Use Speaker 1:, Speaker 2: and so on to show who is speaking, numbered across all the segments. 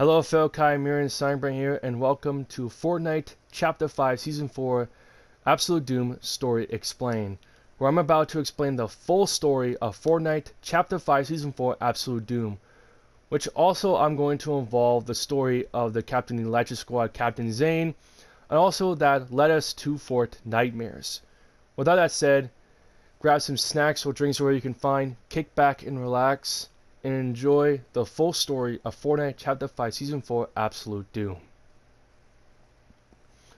Speaker 1: Hello fellow Chimerian, Steinbrand here, and welcome to Fortnite Chapter 5 Season 4 Absolute Doom Story Explained, where I'm about to explain the full story of Fortnite Chapter 5 Season 4 Absolute Doom, which also I'm going to involve the story of the Captain Electric Squad Captain Zane, and also that led us to Fort Nightmares. With all that said, grab some snacks or drinks where you can find, kick back and relax, and enjoy the full story of Fortnite Chapter 5 Season 4 Absolute Doom.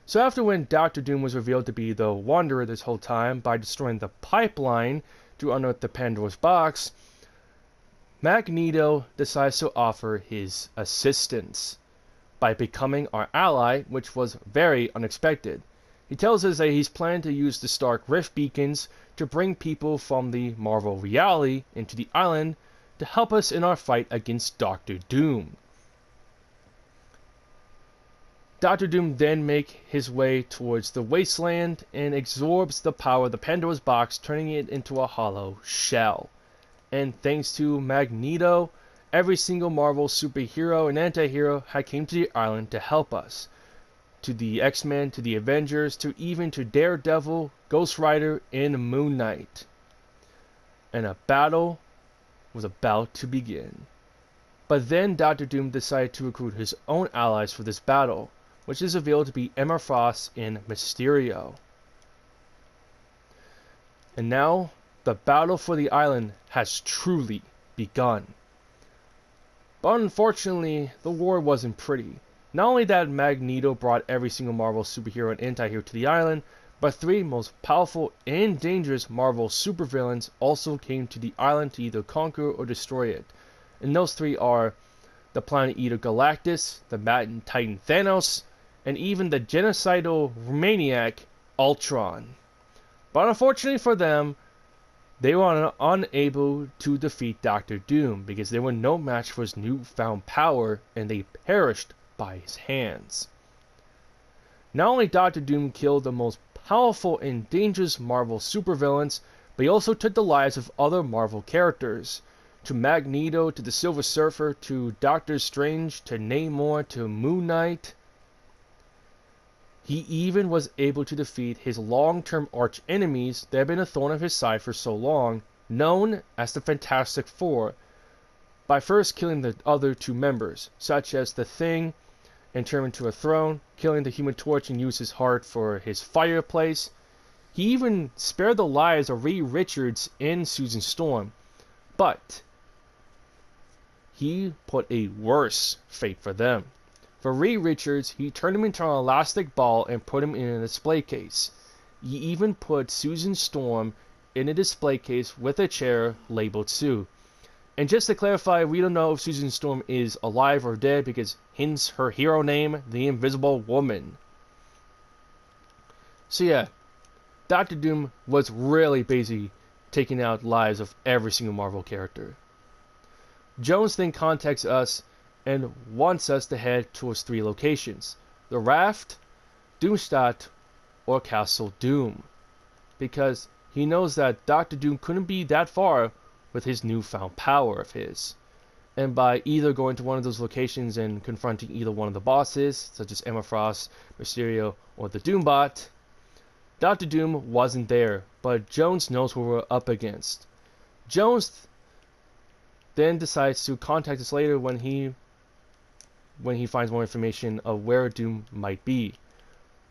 Speaker 1: So after when Dr. Doom was revealed to be the Wanderer this whole time by destroying the pipeline to unearth the Pandora's box, Magneto decides to offer his assistance by becoming our ally, which was very unexpected. He tells us that he's planning to use the Stark Rift beacons to bring people from the Marvel reality into the island to help us in our fight against Dr. Doom. Dr. Doom then makes his way towards the wasteland and absorbs the power of the Pandora's box, turning it into a hollow shell. And thanks to Magneto, every single Marvel superhero and anti-hero had came to the island to help us. To the X-Men, to the Avengers, to even to Daredevil, Ghost Rider, and Moon Knight. And a battle was about to begin. But then Dr. Doom decided to recruit his own allies for this battle, which is revealed to be Emma Frost and Mysterio. And now, the battle for the island has truly begun. But unfortunately, the war wasn't pretty. Not only that Magneto brought every single Marvel superhero and anti-hero to the island, but three most powerful and dangerous Marvel supervillains also came to the island to either conquer or destroy it. And those three are the Planet Eater Galactus, the Mad Titan Thanos, and even the genocidal maniac Ultron. But unfortunately for them, they were unable to defeat Dr. Doom because they were no match for his newfound power and they perished by his hands. Not only Dr. Doom killed the most powerful and dangerous Marvel supervillains, but he also took the lives of other Marvel characters. To Magneto, to the Silver Surfer, to Doctor Strange, to Namor, to Moon Knight. He even was able to defeat his long-term arch-enemies that had been a thorn of his side for so long, known as the Fantastic Four, by first killing the other two members, such as the Thing, and turn him into a throne, killing the Human Torch and use his heart for his fireplace. He even spared the lives of Reed Richards and Susan Storm, but he put a worse fate for them. For Reed Richards, he turned him into an elastic ball and put him in a display case. He even put Susan Storm in a display case with a chair labeled Sue. And just to clarify, we don't know if Susan Storm is alive or dead because hence her hero name, the Invisible Woman. So yeah, Dr. Doom was really busy taking out lives of every single Marvel character. Jones then contacts us and wants us to head towards three locations: the Raft, Doomstadt, or Castle Doom, because he knows that Dr. Doom couldn't be that far with his newfound power of his. And by either going to one of those locations and confronting either one of the bosses, such as Emma Frost, Mysterio, or the Doombot, Dr. Doom wasn't there, but Jones knows what we're up against. Jones then decides to contact us later when he finds more information of where Doom might be.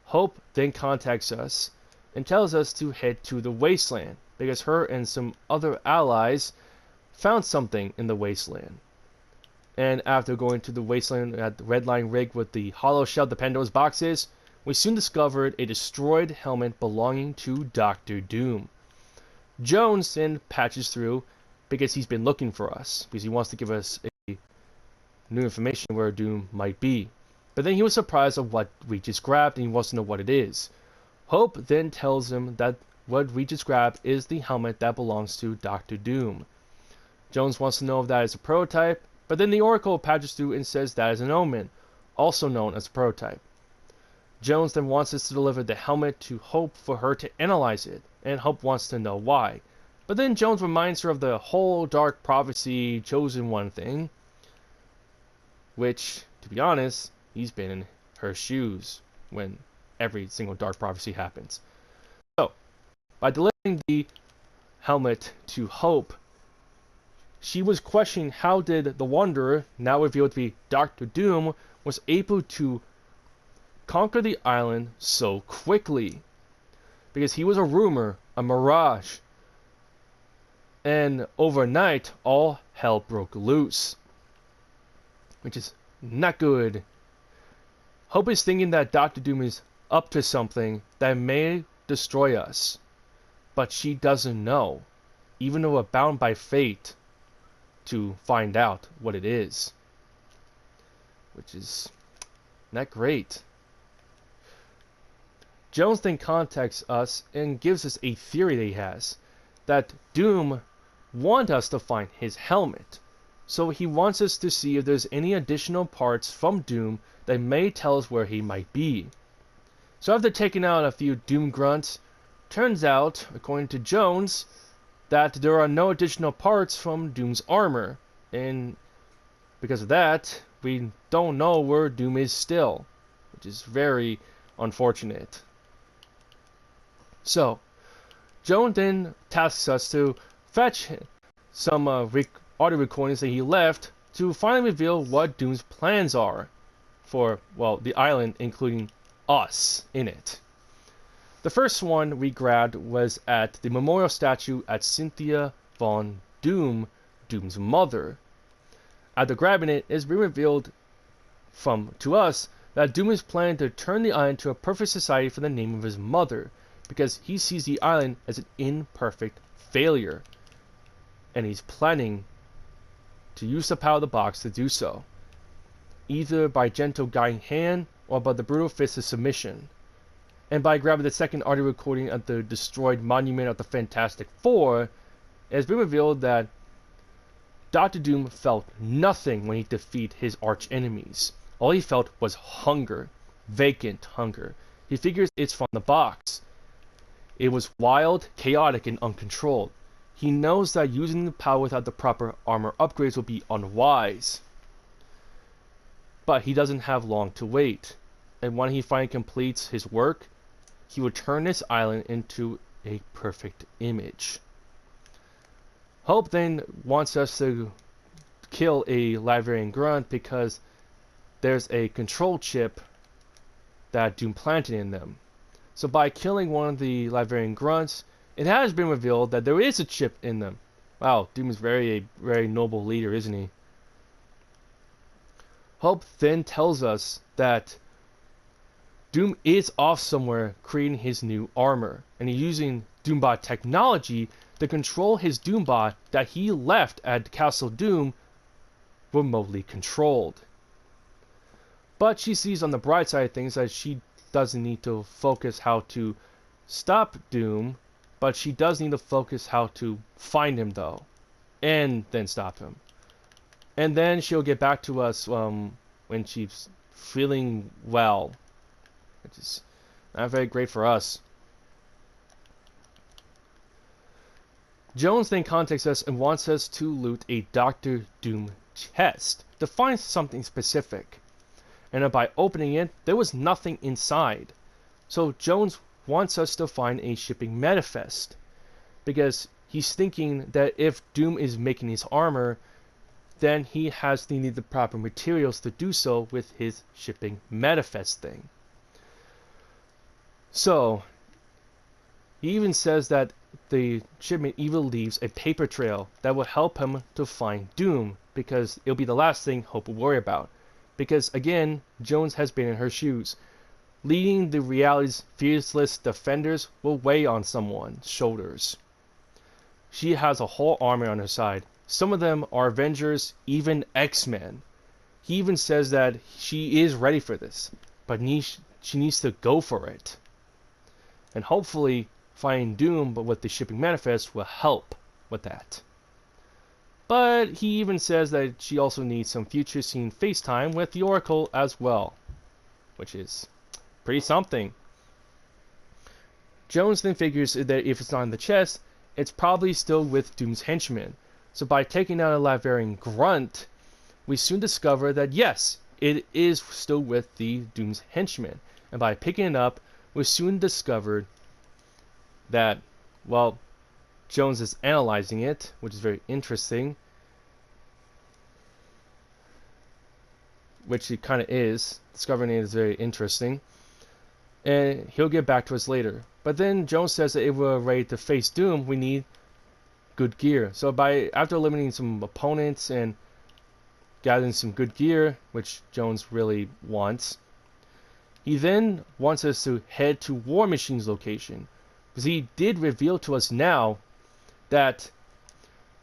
Speaker 1: Hope then contacts us and tells us to head to the wasteland because her and some other allies found something in the wasteland. And after going to the wasteland at the Red Line rig with the hollow shell the Pandora's boxes, we soon discovered a destroyed helmet belonging to Dr. Doom. Jones then patches through because he's been looking for us, because he wants to give us a new information where Doom might be. But then he was surprised at what we just grabbed and he wants to know what it is. Hope then tells him that what we just grabbed is the helmet that belongs to Dr. Doom. Jones wants to know if that is a prototype, but then the Oracle patches through and says that is an Omen, also known as a prototype. Jones then wants us to deliver the helmet to Hope for her to analyze it, and Hope wants to know why. But then Jones reminds her of the whole Dark Prophecy Chosen One thing, which, to be honest, he's been in her shoes when every single dark prophecy happens. So, by delivering the helmet to Hope, she was questioning how did the Wanderer, now revealed to be Doctor Doom, was able to conquer the island so quickly. Because he was a rumor, a mirage. And overnight, all hell broke loose. Which is not good. Hope is thinking that Doctor Doom is up to something that may destroy us. But she doesn't know, even though we're bound by fate to find out what it is. Which is not great. Jones then contacts us and gives us a theory that he has, that Doom wants us to find his helmet. So he wants us to see if there's any additional parts from Doom that may tell us where he might be. So after taking out a few Doom grunts, turns out, according to Jones, that there are no additional parts from Doom's armor, and because of that, we don't know where Doom is still, which is very unfortunate. So, Jones then tasks us to fetch some audio recordings that he left to finally reveal what Doom's plans are for, well, the island, including us in it. The first one we grabbed was at the memorial statue at Cynthia Von Doom, Doom's mother. After grabbing it, it's been revealed to us that Doom is planning to turn the island to a perfect society for the name of his mother, because he sees the island as an imperfect failure, and he's planning to use the power of the box to do so, either by gentle guiding hand or by the brutal fist of submission. And by grabbing the second audio recording of the destroyed monument of the Fantastic Four, it has been revealed that Doctor Doom felt nothing when he defeated his arch enemies. All he felt was hunger, vacant hunger. He figures it's from the box. It was wild, chaotic, and uncontrolled. He knows that using the power without the proper armor upgrades will be unwise. But he doesn't have long to wait. And when he finally completes his work, he will turn this island into a perfect image. Hope then wants us to kill a Laverian grunt because there's a control chip that Doom planted in them. So by killing one of the Laverian grunts, it has been revealed that there is a chip in them. Wow, Doom is a very noble leader, isn't he? Hope then tells us that Doom is off somewhere creating his new armor, and he's using Doombot technology to control his Doombot that he left at Castle Doom remotely controlled. But she sees on the bright side of things that she doesn't need to focus how to stop Doom, but she does need to focus how to find him though, and then stop him. And then she'll get back to us when she's feeling well, which is not very great for us. Jones then contacts us and wants us to loot a Doctor Doom chest to find something specific. And by opening it, there was nothing inside. So Jones wants us to find a shipping manifest, because he's thinking that if Doom is making his armor, then he has to need the proper materials to do so with his shipping manifest thing. So he even says that the shipment even leaves a paper trail that will help him to find Doom, because it'll be the last thing Hope will worry about. Because again, Jones has been in her shoes. Leading the reality's fearless defenders will weigh on someone's shoulders. She has a whole army on her side. Some of them are Avengers, even X-Men. He even says that she is ready for this, but she needs to go for it. And hopefully finding Doom but with the shipping manifest will help with that. But he even says that she also needs some future scene FaceTime with the Oracle as well, which is pretty something. Jones then figures that if it's not in the chest, it's probably still with Doom's henchmen. So by taking out a Laverian grunt, we soon discover that yes, it is still with the Doom's henchmen. And by picking it up, we soon discovered that, well, Jones is analyzing it, which is very interesting. Which he kind of is. Discovering it is very interesting. And he'll get back to us later. But then Jones says that if we're ready to face Doom, we need good gear. So after eliminating some opponents and gathering some good gear, which Jones really wants, he then wants us to head to War Machine's location. Because he did reveal to us now that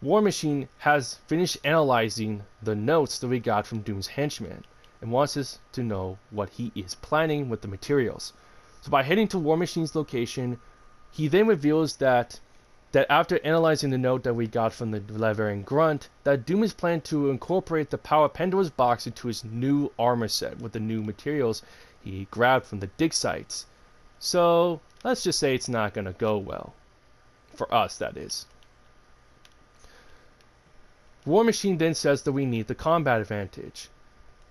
Speaker 1: War Machine has finished analyzing the notes that we got from Doom's henchmen and wants us to know what he is planning with the materials. So by heading to War Machine's location, he then reveals that after analyzing the note that we got from the Laverian Grunt, that Doom is planning to incorporate the power Pandora's box into his new armor set with the new materials he grabbed from the dig sites. So let's just say it's not going to go well. For us, that is. War Machine then says that we need the combat advantage.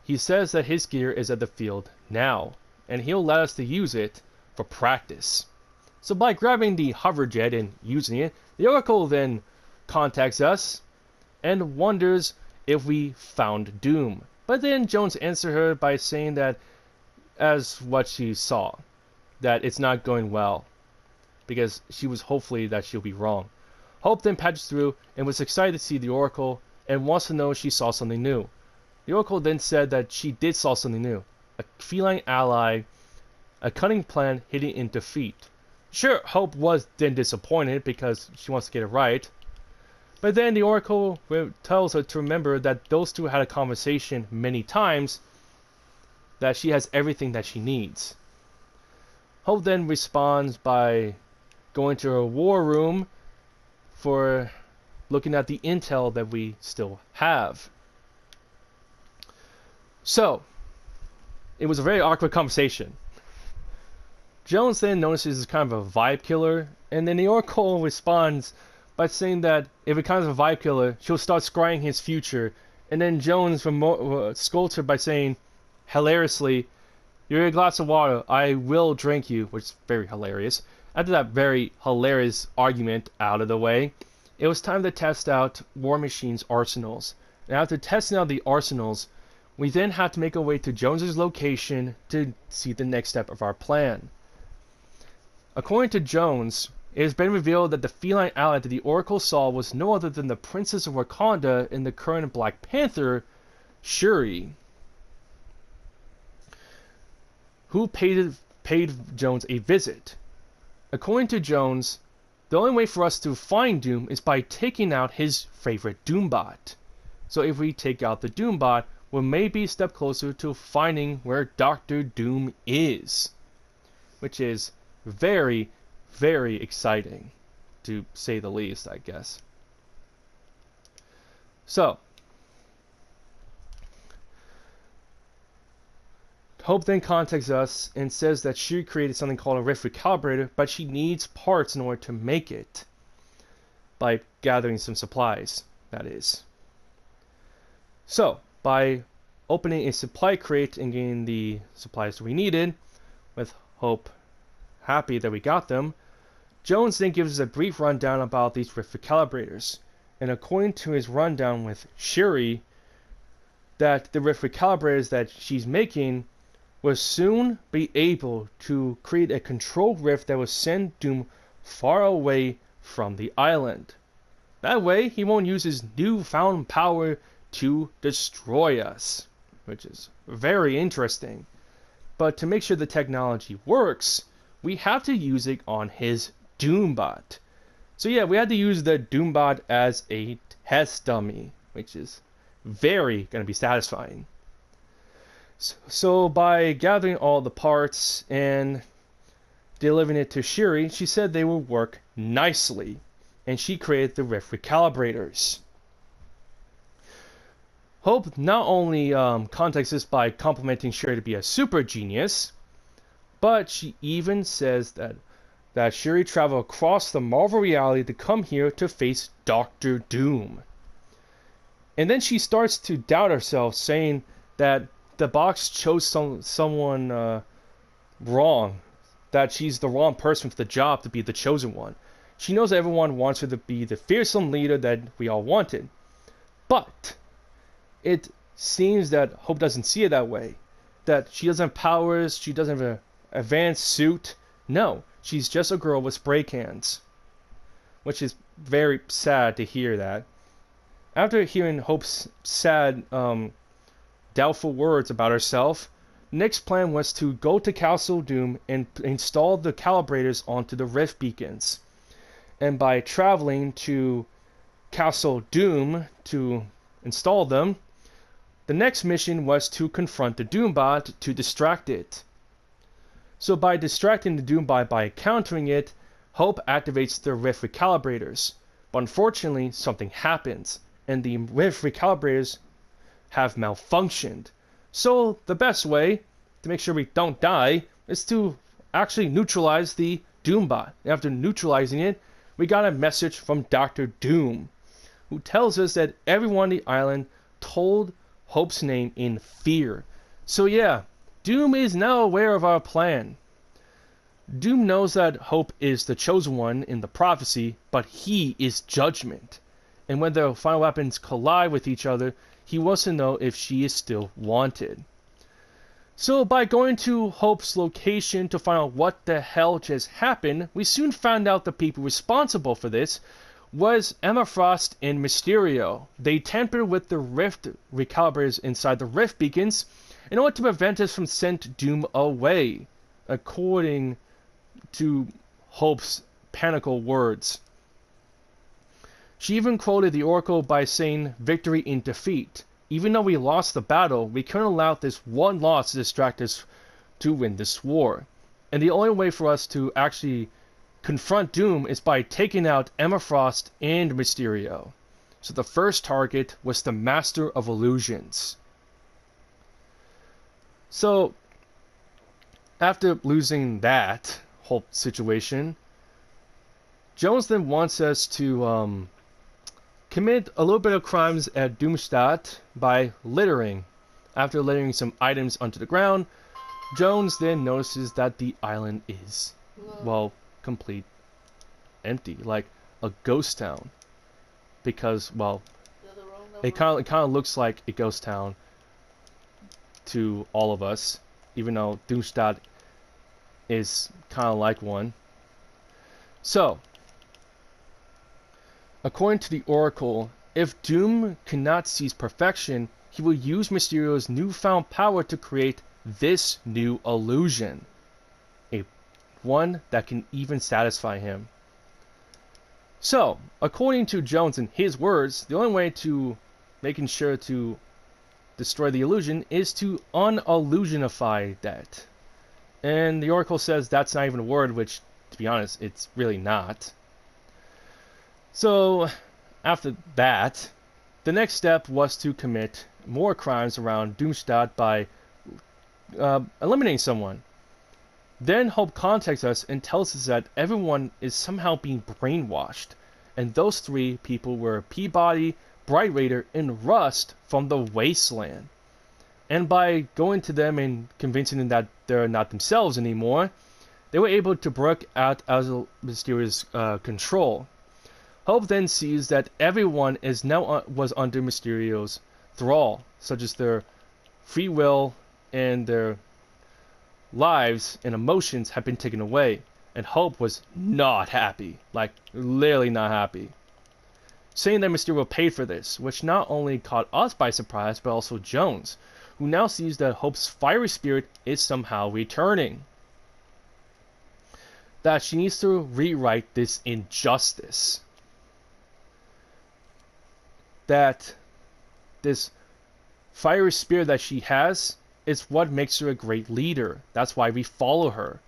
Speaker 1: He says that his gear is at the field now, and he'll let us to use it for practice. So by grabbing the hoverjet and using it, the Oracle then contacts us and wonders if we found Doom. But then Jones answers her by saying that as what she saw, that it's not going well, because she was hopefully that she'll be wrong. Hope then patches through and was excited to see the Oracle and wants to know if she saw something new. The Oracle then said that she did saw something new. A feline ally, a cunning plan hidden in defeat. Sure, Hope was then disappointed because she wants to get it right. But then the Oracle tells her to remember that those two had a conversation many times, that she has everything that she needs. Hope then responds by going to her war room for looking at the intel that we still have. So, it was a very awkward conversation. Jones then notices it's kind of a vibe killer, and then the Oracle responds by saying that if it kind of a vibe killer, she'll start scrying his future, and then Jones scolds her by saying, hilariously, "You're a glass of water, I will drink you," which is very hilarious. After that very hilarious argument out of the way, it was time to test out War Machine's arsenals. And after testing out the arsenals, we then had to make our way to Jones's location to see the next step of our plan. According to Jones, it has been revealed that the feline ally that the Oracle saw was no other than the Princess of Wakanda and the current Black Panther, Shuri, who paid Jones a visit. According to Jones, the only way for us to find Doom is by taking out his favorite Doombot. So if we take out the Doombot, we may be a step closer to finding where Dr. Doom is. Which is very, very exciting, to say the least, I guess. So, Hope then contacts us and says that she created something called a rift recalibrator, but she needs parts in order to make it. By gathering some supplies, that is. So, by opening a supply crate and getting the supplies we needed, with Hope happy that we got them, Jones then gives us a brief rundown about these rift recalibrators. And according to his rundown with Shuri, that the rift recalibrators that she's making will soon be able to create a control rift that will send Doom far away from the island. That way, he won't use his newfound power to destroy us, which is very interesting. But to make sure the technology works, we have to use it on his Doombot. So yeah, we had to use the Doombot as a test dummy, which is very going to be satisfying. So by gathering all the parts and delivering it to Shuri, she said they will work nicely, and she created the rift recalibrators. Hope not only contacts us by complimenting Shuri to be a super genius, but she even says that Shuri traveled across the Marvel reality to come here to face Dr. Doom. And then she starts to doubt herself, saying that the box chose someone wrong, that she's the wrong person for the job to be the chosen one. She knows everyone wants her to be the fearsome leader that we all wanted. But it seems that Hope doesn't see it that way. That she doesn't have powers, she doesn't have an advanced suit. No, she's just a girl with spray cans. Which is very sad to hear that. After hearing Hope's sad, doubtful words about herself, Nick's plan was to go to Castle Doom and install the calibrators onto the rift beacons. And by traveling to Castle Doom to install them, the next mission was to confront the Doombot to distract it. So by distracting the Doombot by countering it, Hope activates the rift recalibrators. But unfortunately, something happens, and the rift recalibrators have malfunctioned. So the best way to make sure we don't die is to actually neutralize the Doombot. After neutralizing it, we got a message from Dr. Doom, who tells us that everyone on the island told Hope's name in fear. So yeah, Doom is now aware of our plan. Doom knows that Hope is the chosen one in the prophecy, but he is Judgment. And when the final weapons collide with each other, he wants to know if she is still wanted. So by going to Hope's location to find out what the hell just happened, we soon found out the people responsible for this was Emma Frost and Mysterio. They tampered with the rift recalibrators inside the rift beacons in order to prevent us from sending Doom away, according to Hope's panical words. She even quoted the Oracle by saying victory in defeat. Even though we lost the battle, we couldn't allow this one loss to distract us to win this war. And the only way for us to actually confront Doom is by taking out Emma Frost and Mysterio. So the first target was the Master of Illusions. So, after losing that whole situation, Jones then wants us to commit a little bit of crimes at Doomstadt by littering. After littering some items onto the ground, Jones then notices that the island is, well, complete empty, like a ghost town. Because, well, it kind of looks like a ghost town to all of us, even though Doomstadt is kind of like one. So, according to the Oracle, if Doom cannot seize perfection, he will use Mysterio's newfound power to create this new illusion. One that can even satisfy him. So, according to Jones and his words, the only way to making sure to destroy the illusion is to unillusionify that. And the Oracle says that's not even a word, which, to be honest, it's really not. So, after that, the next step was to commit more crimes around Doomstadt by eliminating someone. Then Hope contacts us and tells us that everyone is somehow being brainwashed, and those three people were Peabody, Bright Raider, and Rust from the Wasteland. And by going to them and convincing them that they're not themselves anymore, they were able to break out of Mysterio's control. Hope then sees that everyone is now was under Mysterio's thrall, such as their free will and their lives and emotions have been taken away, and Hope was not happy, like literally not happy, saying that Mysterio paid for this, which not only caught us by surprise, but also Jones, who now sees that Hope's fiery spirit is somehow returning. That she needs to rewrite this injustice. That this fiery spirit that she has is what makes her a great leader. That's why we follow her.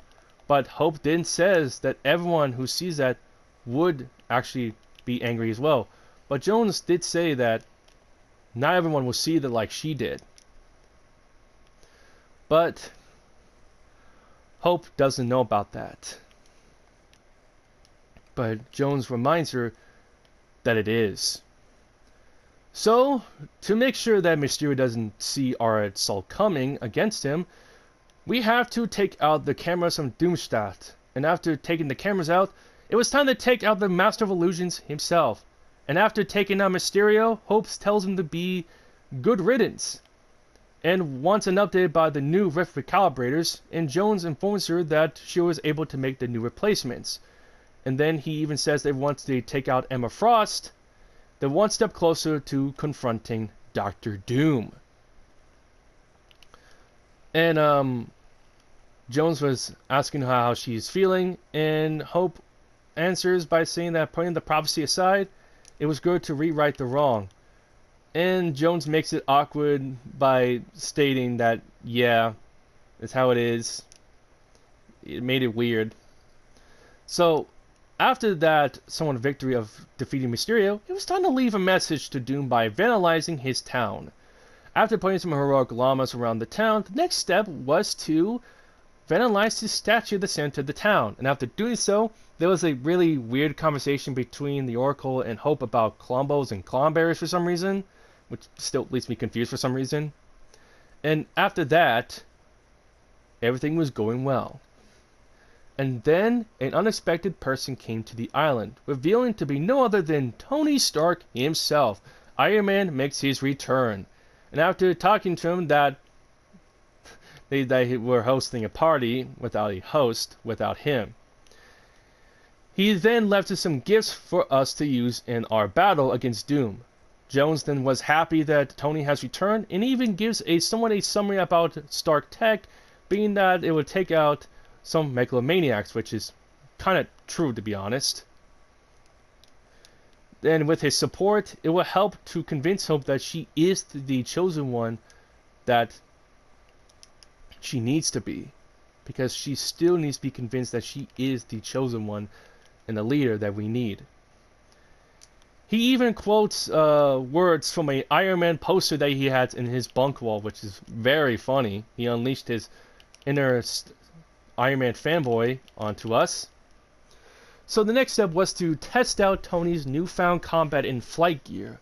Speaker 1: But Hope then says that everyone who sees that would actually be angry as well. But Jones did say that not everyone will see that like she did. But Hope doesn't know about that. But Jones reminds her that it is. So, to make sure that Mysterio doesn't see our assault coming against him, we have to take out the cameras from Doomstadt. And after taking the cameras out, it was time to take out the Master of Illusions himself. And after taking out Mysterio, Hope tells him to be good riddance, and wants an update by the new Rift Recalibrators, and Jones informs her that she was able to make the new replacements. And then he even says that once they take out Emma Frost, they're one step closer to confronting Doctor Doom. And Jones was asking her how she's feeling, and Hope answers by saying that putting the prophecy aside, it was good to rewrite the wrong. And Jones makes it awkward by stating that, yeah, it's how it is. It made it weird. So, after that somewhat victory of defeating Mysterio, it was time to leave a message to Doom by vandalizing his town. After putting some heroic llamas around the town, the next step was to vandalize his statue at the center of the town. And after doing so, there was a really weird conversation between the Oracle and Hope about Colombos and Clonberries for some reason, which still leaves me confused for some reason. And after that, everything was going well. And then an unexpected person came to the island, revealing to be no other than Tony Stark himself. Iron Man makes his return. And after talking to him that they were hosting a party without a host, without him, he then left us some gifts for us to use in our battle against Doom. Jones then was happy that Tony has returned, and even gives somewhat a summary about Stark Tech, being that it would take out some megalomaniacs, which is kind of true, to be honest. And with his support, it will help to convince Hope that she is the chosen one that she needs to be, because she still needs to be convinced that she is the chosen one and the leader that we need. He even quotes words from a Iron Man poster that he had in his bunk wall, which is very funny. He unleashed his inner Iron Man fanboy onto us. So the next step was to test out Tony's newfound combat in flight gear.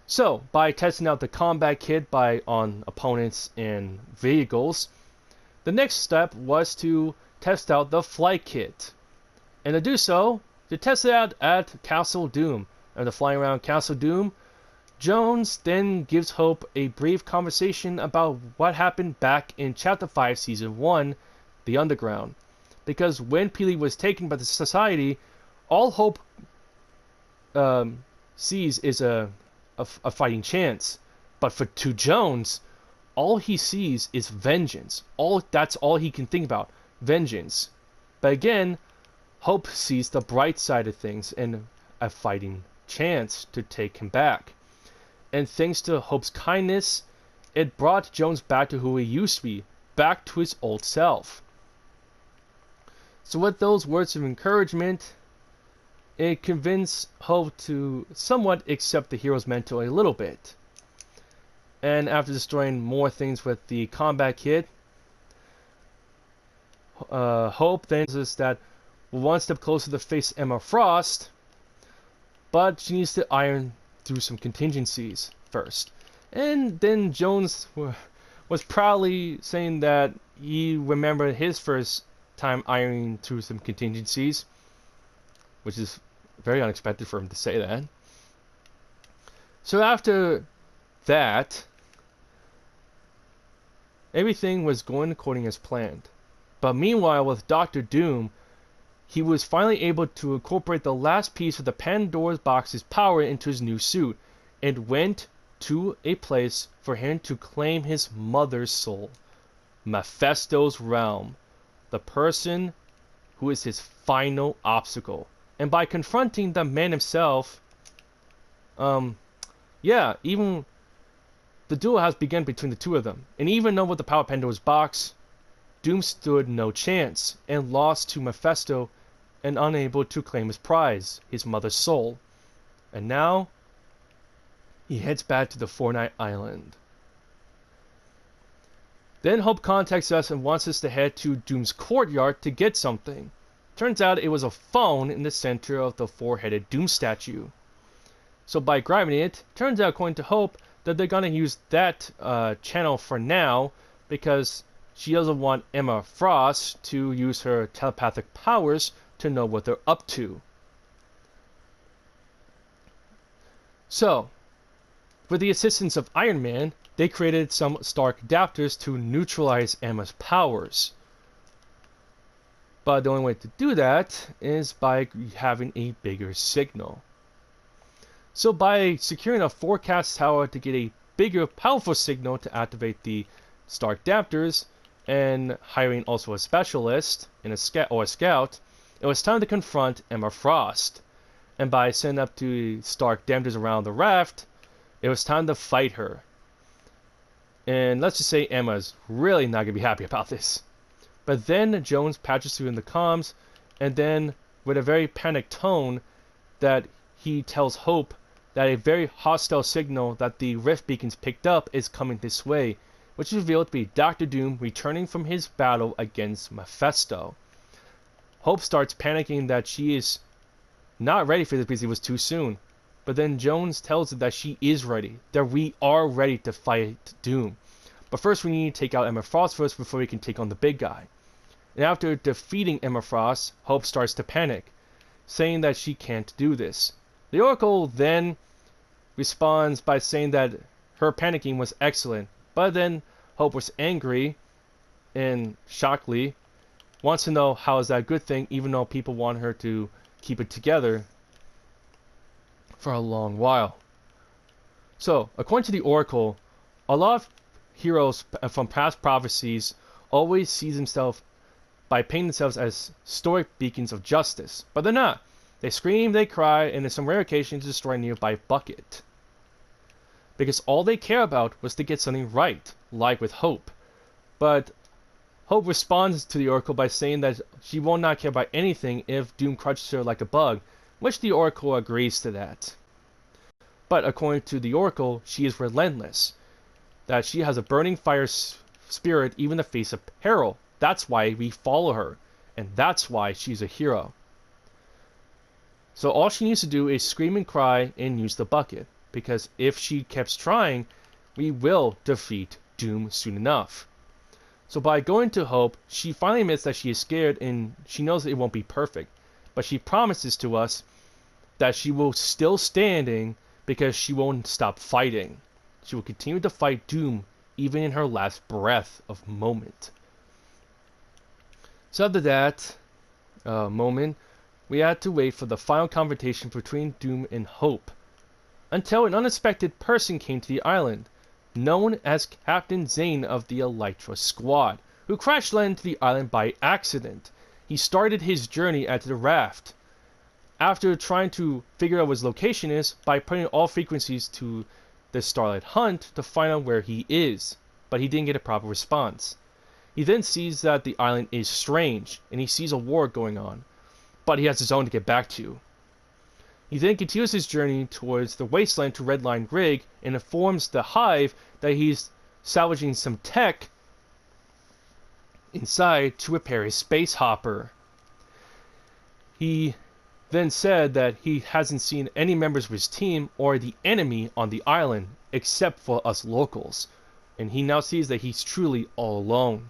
Speaker 1: So, by testing out the combat kit on opponents and vehicles, the next step was to test out the flight kit. And to do so, to test it out at Castle Doom. After flying around Castle Doom, Jones then gives Hope a brief conversation about what happened back in Chapter 5, Season 1, The Underground. Because when Peely was taken by the Society, all Hope sees is a fighting chance. But to Jones, all he sees is vengeance. That's all he can think about, vengeance. But again, Hope sees the bright side of things and a fighting chance to take him back. And thanks to Hope's kindness, it brought Jones back to who he used to be, back to his old self. So with those words of encouragement, it convinced Hope to somewhat accept the hero's mentor a little bit. And after destroying more things with the combat kit, Hope then says that we're one step closer to face Emma Frost, but she needs to iron through some contingencies first. And then Jones was proudly saying that he remembered his first time ironing through some contingencies, which is very unexpected for him to say that. So after that, everything was going according as planned. But meanwhile, with Doctor Doom, he was finally able to incorporate the last piece of the Pandora's box's power into his new suit, and went to a place for him to claim his mother's soul, Mephisto's realm, the person who is his final obstacle. And by confronting the man himself, even the duel has begun between the two of them. And even though with the power of Pandora's box, Doom stood no chance and lost to Mephisto and unable to claim his prize, his mother's soul. And now, he heads back to the Fortnite Island. Then Hope contacts us and wants us to head to Doom's courtyard to get something. Turns out it was a phone in the center of the four-headed Doom statue. So by grabbing it, turns out, according to Hope, that they're gonna use that channel for now because she doesn't want Emma Frost to use her telepathic powers to know what they're up to. So, with the assistance of Iron Man, they created some Stark adapters to neutralize Emma's powers. But the only way to do that is by having a bigger signal. So by securing a forecast tower to get a bigger, powerful signal to activate the Stark adapters, and hiring also a specialist and a scout, it was time to confront Emma Frost. And by sending up to Stark adapters around the raft, it was time to fight her. And let's just say Emma's really not going to be happy about this. But then Jones patches through in the comms, and then with a very panicked tone that he tells Hope that a very hostile signal that the rift beacons picked up is coming this way, which is revealed to be Dr. Doom returning from his battle against Mephisto. Hope starts panicking that she is not ready for this because it was too soon. But then Jones tells her that she is ready, that we are ready to fight Doom. But first we need to take out Emma Frost first before we can take on the big guy. And after defeating Emma Frost, Hope starts to panic, saying that she can't do this. The Oracle then responds by saying that her panicking was excellent, but then Hope was angry and shockingly wants to know how is that a good thing, even though people want her to keep it together for a long while. So, according to the Oracle, a lot of heroes from past prophecies always see themselves by painting themselves as stoic beacons of justice, but they're not. They scream, they cry, and in some rare occasions destroy a nearby bucket. Because all they care about was to get something right, like with Hope. But Hope responds to the Oracle by saying that she will not care about anything if Doom crushes her like a bug, which the Oracle agrees to that. But according to the Oracle, she is relentless, that she has a burning fire spirit even in the face of peril. That's why we follow her, and that's why she's a hero. So all she needs to do is scream and cry and use the bucket, because if she keeps trying, we will defeat Doom soon enough. So by going to Hope, she finally admits that she is scared and she knows it won't be perfect, but she promises to us that she will still standing because she won't stop fighting. She will continue to fight Doom even in her last breath of moment. So after that moment, we had to wait for the final confrontation between Doom and Hope, until an unexpected person came to the island, known as Captain Zane of the Elytra Squad, who crash landed to the island by accident. He started his journey at the raft, after trying to figure out what his location is by putting all frequencies to the Starlight Hunt to find out where he is, but he didn't get a proper response. He then sees that the island is strange, and he sees a war going on, but he has his own to get back to. He then continues his journey towards the wasteland to Redline Rig and informs the Hive that he's salvaging some tech inside to repair his space hopper. He then said that he hasn't seen any members of his team or the enemy on the island except for us locals, and he now sees that he's truly all alone.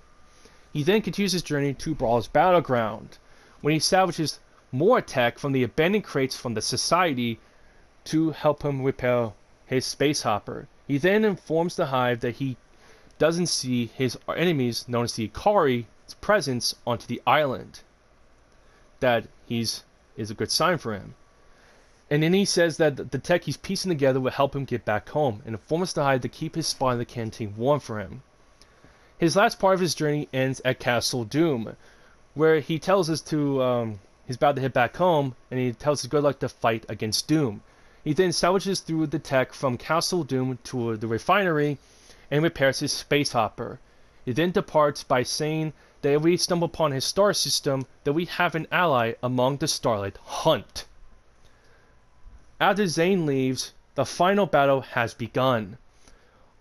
Speaker 1: He then continues his journey to Brawl's Battleground, when he salvages more tech from the abandoned crates from the Society to help him repair his space hopper. He then informs the Hive that he doesn't see his enemies, known as the Ikari's presence onto the island. That is a good sign for him. And then he says that the tech he's piecing together will help him get back home, and informs the Hive to keep his spot in the canteen warm for him. His last part of his journey ends at Castle Doom, where he tells us to he's about to head back home, and he tells us good luck to fight against Doom. He then salvages through the tech from Castle Doom to the refinery and repairs his space hopper. He then departs by saying that if we stumble upon his star system, that we have an ally among the Starlight Hunt. After Zane leaves, the final battle has begun.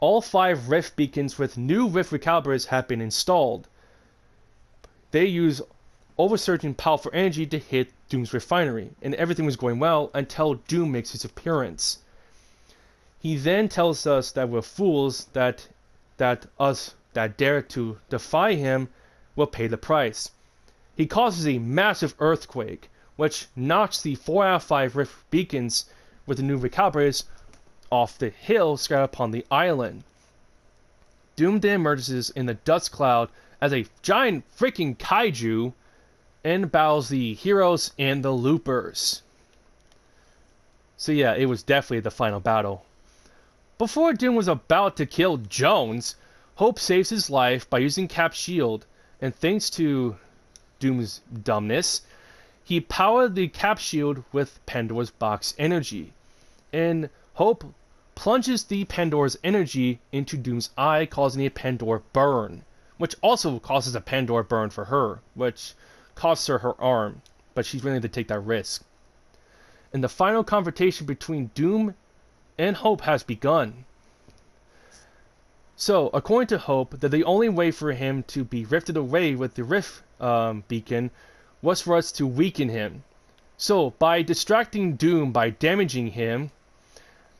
Speaker 1: All 5 rift beacons with new rift recalibrators have been installed. They use oversurging powerful energy to hit Doom's refinery, and everything was going well until Doom makes his appearance. He then tells us that we're fools, that us that dare to defy him will pay the price. He causes a massive earthquake, which knocks the 4 out of 5 rift beacons with the new recalibrators off the hill scattered upon the island. Doom then emerges in the dust cloud as a giant freaking kaiju and battles the heroes and the loopers. So yeah, it was definitely the final battle. Before Doom was about to kill Jones, Hope saves his life by using Cap's shield, and thanks to Doom's dumbness, he powered the Cap shield with Pandora's box energy, and Hope plunges the Pandora's energy into Doom's eye, causing a Pandora burn, which also causes a Pandora burn for her, which costs her her arm, but she's willing to take that risk. And the final confrontation between Doom and Hope has begun. So, according to Hope, that the only way for him to be rifted away with the rift beacon was for us to weaken him. So, by distracting Doom by damaging him,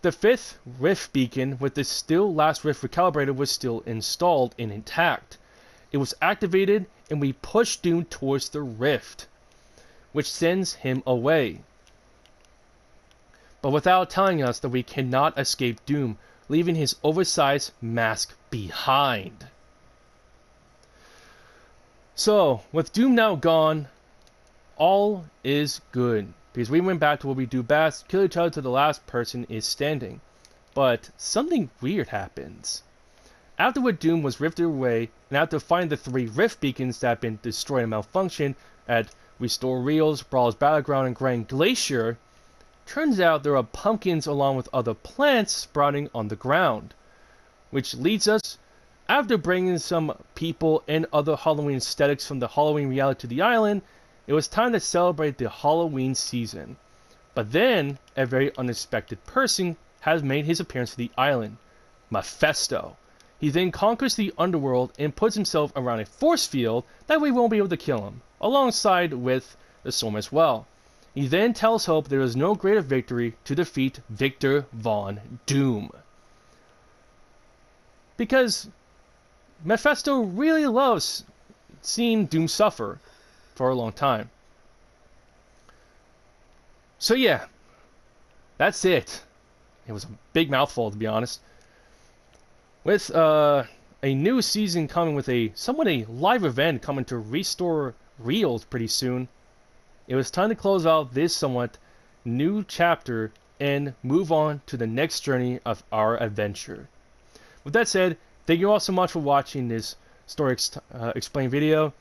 Speaker 1: the 5th rift beacon with the still last rift recalibrator was still installed and intact. It was activated and we pushed Doom towards the rift, which sends him away. But without telling us that we cannot escape Doom, leaving his oversized mask behind. So, with Doom now gone, all is good, because we went back to what we do best, kill each other till the last person is standing. But something weird happens. Afterward, Doom was rifted away, and after finding the 3 rift beacons that had been destroyed and malfunctioned at Restore Reels, Brawl's Battleground, and Grand Glacier, turns out there are pumpkins along with other plants sprouting on the ground. Which leads us, after bringing some people and other Halloween aesthetics from the Halloween reality to the island, it was time to celebrate the Halloween season. But then, a very unexpected person has made his appearance to the island, Mephisto. He then conquers the underworld and puts himself around a force field that we won't be able to kill him, alongside with the storm as well. He then tells Hope there is no greater victory to defeat Victor Von Doom. Because Mephisto really loves seeing Doom suffer for a long time. So yeah, that's it. It was a big mouthful, to be honest. With a new season coming with somewhat a live event coming to Restore Reels pretty soon, it was time to close out this somewhat new chapter and move on to the next journey of our adventure. With that said, thank you all so much for watching this story explain video.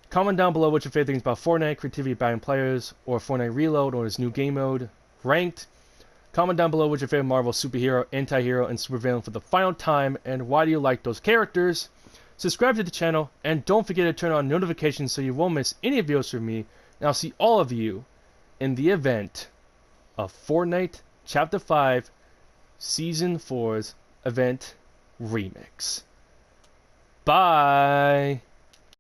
Speaker 1: Comment down below what your favorite things about Fortnite, creativity about players, or Fortnite Reload, or his new game mode, Ranked. Comment down below what your favorite Marvel superhero, anti-hero, and supervillain for the final time, and why do you like those characters. Subscribe to the channel, and don't forget to turn on notifications so you won't miss any videos from me. And I'll see all of you in the event of Fortnite Chapter 5 Season 4's event remix. Bye!